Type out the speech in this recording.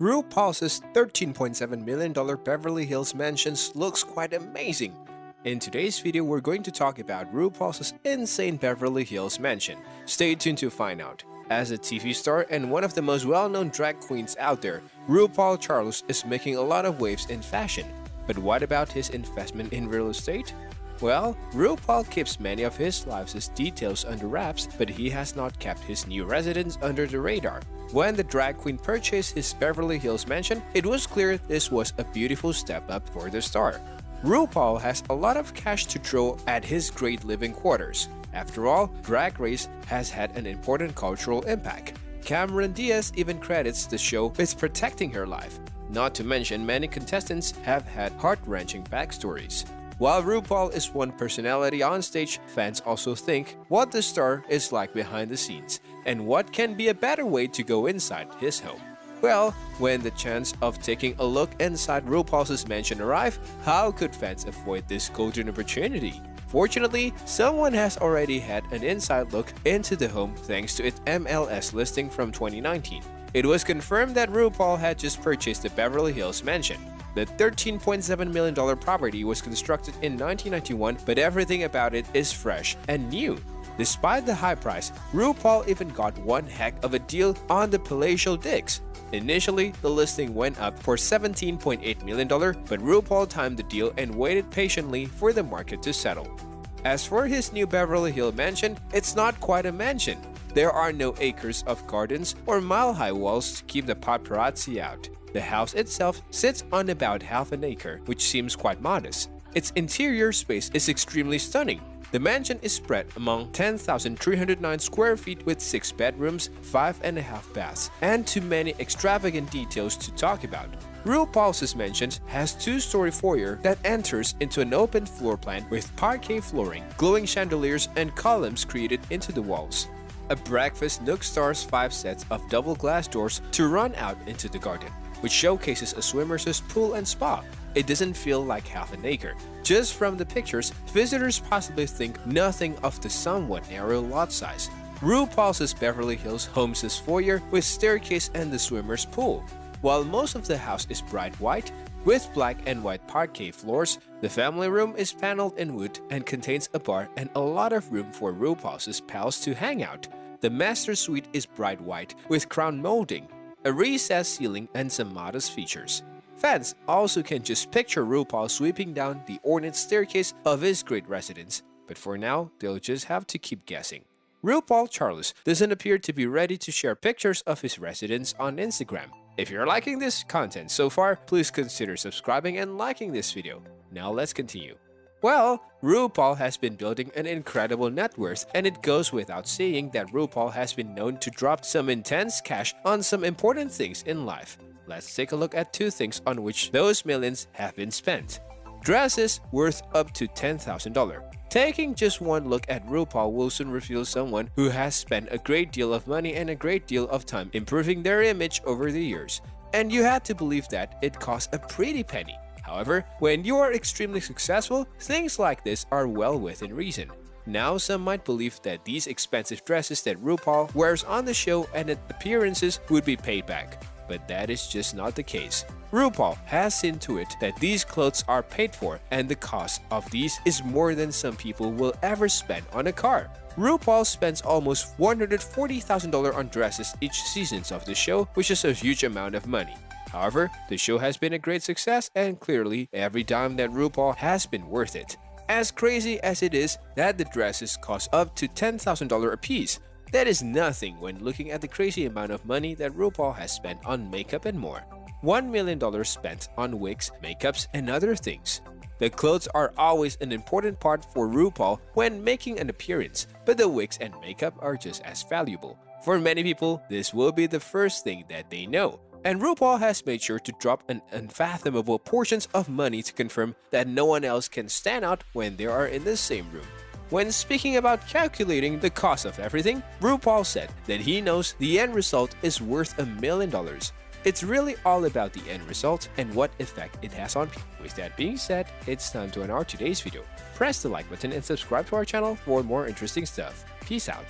RuPaul's $13.7 million Beverly Hills mansions looks quite amazing. In today's video, we're going to talk about RuPaul's insane Beverly Hills mansion. Stay tuned to find out. As a TV star and one of the most well-known drag queens out there, RuPaul Charles is making a lot of waves in fashion. But what about his investment in real estate? Well, RuPaul keeps many of his life's details under wraps, but he has not kept his new residence under the radar. When the drag queen purchased his Beverly Hills mansion, it was clear this was a beautiful step up for the star. RuPaul has a lot of cash to throw at his great living quarters. After all, Drag Race has had an important cultural impact. Cameron Diaz even credits the show with protecting her life. Not to mention, many contestants have had heart-wrenching backstories. While RuPaul is one personality on stage, fans also think what the star is like behind the scenes, and what can be a better way to go inside his home. Well, when the chance of taking a look inside RuPaul's mansion arrived, how could fans avoid this golden opportunity? Fortunately, someone has already had an inside look into the home thanks to its MLS listing from 2019. It was confirmed that RuPaul had just purchased the Beverly Hills mansion. The $13.7 million property was constructed in 1991, but everything about it is fresh and new. Despite the high price, RuPaul even got one heck of a deal on the palatial digs. Initially, the listing went up for $17.8 million, but RuPaul timed the deal and waited patiently for the market to settle. As for his new Beverly Hills mansion, it's not quite a mansion. There are no acres of gardens or mile-high walls to keep the paparazzi out. The house itself sits on about half an acre, which seems quite modest. Its interior space is extremely stunning. The mansion is spread among 10,309 square feet with 6 bedrooms, 5.5 baths, and too many extravagant details to talk about. RuPaul's mansion has 2-story foyer that enters into an open floor plan with parquet flooring, glowing chandeliers, and columns created into the walls. A breakfast nook stars 5 sets of double glass doors to run out into the garden, which showcases a swimmer's pool and spa. It doesn't feel like half an acre. Just from the pictures, visitors possibly think nothing of the somewhat narrow lot size. RuPaul's Beverly Hills homes his foyer with staircase and the swimmer's pool. While most of the house is bright white, with black and white parquet floors, the family room is paneled in wood and contains a bar and a lot of room for RuPaul's pals to hang out. The master suite is bright white with crown molding, a recessed ceiling, and some modest features. Fans also can just picture RuPaul sweeping down the ornate staircase of his great residence, but for now, they'll just have to keep guessing. RuPaul Charles doesn't appear to be ready to share pictures of his residence on Instagram. If you're liking this content so far, please consider subscribing and liking this video. Now let's continue. Well, RuPaul has been building an incredible net worth, and it goes without saying that RuPaul has been known to drop some intense cash on some important things in life. Let's take a look at 2 things on which those millions have been spent. Dresses worth up to $10,000. Taking just one look at RuPaul will soon reveal someone who has spent a great deal of money and a great deal of time improving their image over the years. And you had to believe that it cost a pretty penny. However, when you are extremely successful, things like this are well within reason. Now some might believe that these expensive dresses that RuPaul wears on the show and appearances would be paid back. But that is just not the case. RuPaul has seen to it that these clothes are paid for, and the cost of these is more than some people will ever spend on a car. RuPaul spends almost $140,000 on dresses each season of the show, which is a huge amount of money. However, the show has been a great success, and clearly, every dime that RuPaul has been worth it. As crazy as it is that the dresses cost up to $10,000 a piece, that is nothing when looking at the crazy amount of money that RuPaul has spent on makeup and more. $1 million spent on wigs, makeups, and other things. The clothes are always an important part for RuPaul when making an appearance, but the wigs and makeup are just as valuable. For many people, this will be the first thing that they know. And RuPaul has made sure to drop an unfathomable portions of money to confirm that no one else can stand out when they are in the same room. When speaking about calculating the cost of everything, RuPaul said that he knows the end result is worth $1 million. It's really all about the end result and what effect it has on people. With that being said, it's time to end our today's video. Press the like button and subscribe to our channel for more interesting stuff. Peace out.